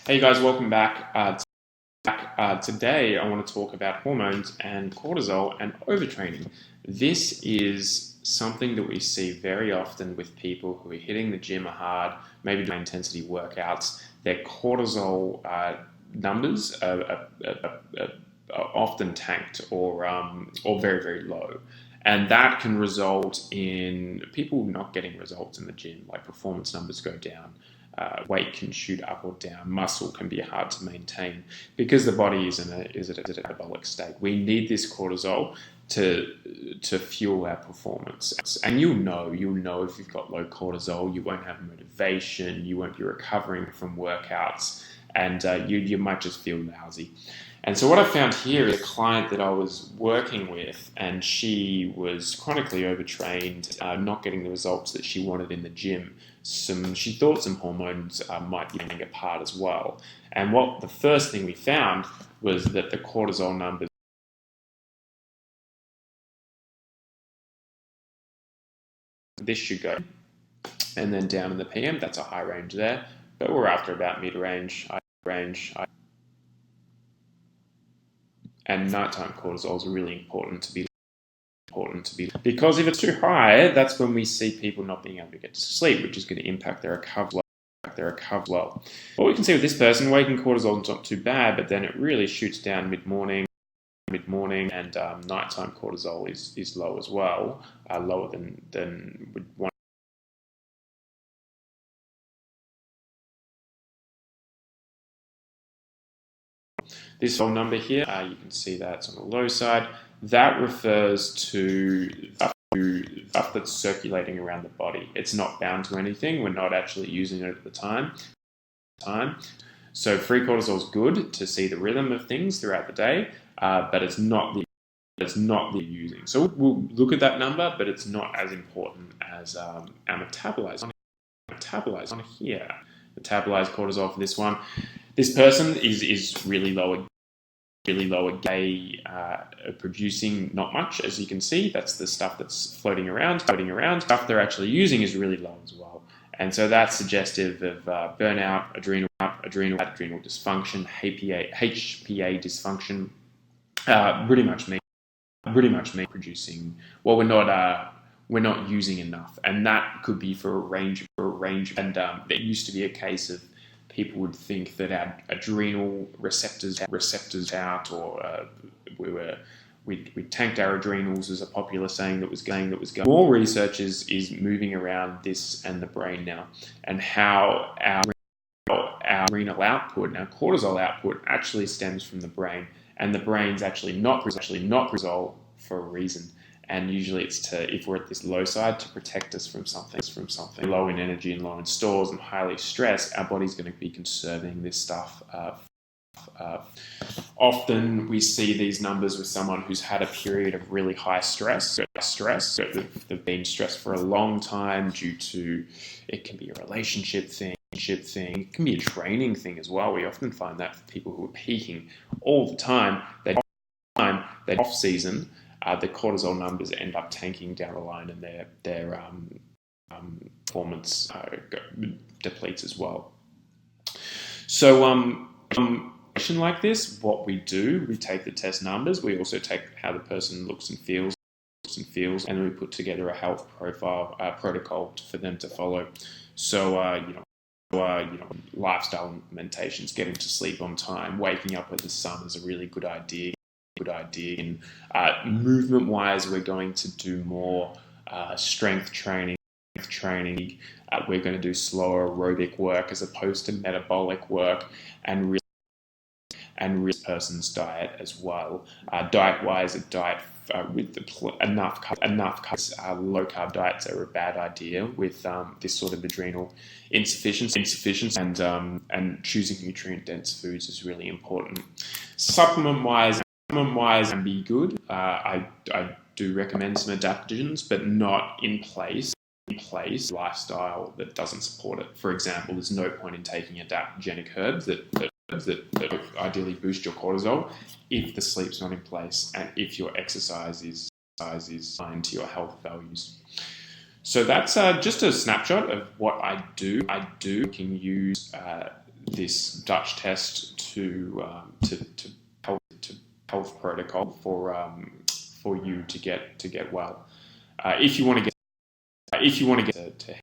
Hey guys, welcome back. Today I want to talk about hormones and cortisol and overtraining. This is something that we see very often with people who are hitting the gym hard, maybe doing intensity workouts. Their cortisol numbers are often tanked or very, very low. And that can result in people not getting results in the gym, like performance numbers go down. Weight can shoot up or down. Muscle can be hard to maintain because the body is at a metabolic state. We need this cortisol to fuel our performance. And you'll know if you've got low cortisol, you won't have motivation, you won't be recovering from workouts, and you might just feel lousy. And so what I found here is a client that I was working with, and she was chronically overtrained, not getting the results that she wanted in the gym. She thought some hormones might be playing a part as well. And the first thing we found was that the cortisol numbers, this should go, and then down in the PM, that's a high range there, but we're after about mid-range, and nighttime cortisol is really important to be because if it's too high, that's when we see people not being able to get to sleep, which is going to impact their recovery well. What we can see with this person, waking cortisol is not too bad, but then it really shoots down mid-morning, and nighttime cortisol is low as well, lower than would want. This whole number here, you can see that it's on the low side. That refers to stuff that's circulating around the body. It's not bound to anything. We're not actually using it at the time. So free cortisol is good to see the rhythm of things throughout the day, but it's not the using. So we'll look at that number, but it's not as important as our metabolized on here. Metabolized cortisol for this one. This person is really low. Producing not much, as you can see. That's the stuff that's floating around. Stuff they're actually using is really low as well, and so that's suggestive of burnout, adrenal dysfunction, HPA dysfunction. Pretty much me producing. Well, we're not using enough, and that could be for a range. And there used to be a case of people would think that our adrenal receptors out, or we tanked our adrenals, as a popular saying that was going. More research is moving around this and the brain now, and how our adrenal output and our cortisol output actually stems from the brain, and the brain's actually not cortisol for a reason. And usually it's if we're at this low side, to protect us from something low in energy and low in stores and highly stressed. Our body's going to be conserving this stuff. Often we see these numbers with someone who's had a period of really high stress. They've been stressed for a long time due to, it can be a relationship thing, it can be a training thing as well. We often find that for people who are peaking all the time, they're off season. The cortisol numbers end up tanking down the line, and their performance depletes as well. So, like this, what we do, we take the test numbers. We also take how the person looks and feels, and then we put together a health profile protocol for them to follow. So, lifestyle implementations, getting to sleep on time, waking up with the sun is a really good idea. And movement-wise, we're going to do more strength training. We're going to do slower aerobic work as opposed to metabolic work, and really person's diet as well. Diet-wise, a diet with enough carbs. Low carb diets are a bad idea with this sort of adrenal insufficiency, and choosing nutrient dense foods is really important. Supplement-wise can be good. I do recommend some adaptogens, but not in place lifestyle that doesn't support it. For example, there's no point in taking adaptogenic herbs that ideally boost your cortisol if the sleep's not in place and if your exercise is aligned to your health values. So that's just a snapshot of what I do. I can use this Dutch test to health protocol for you to get well. If you want to get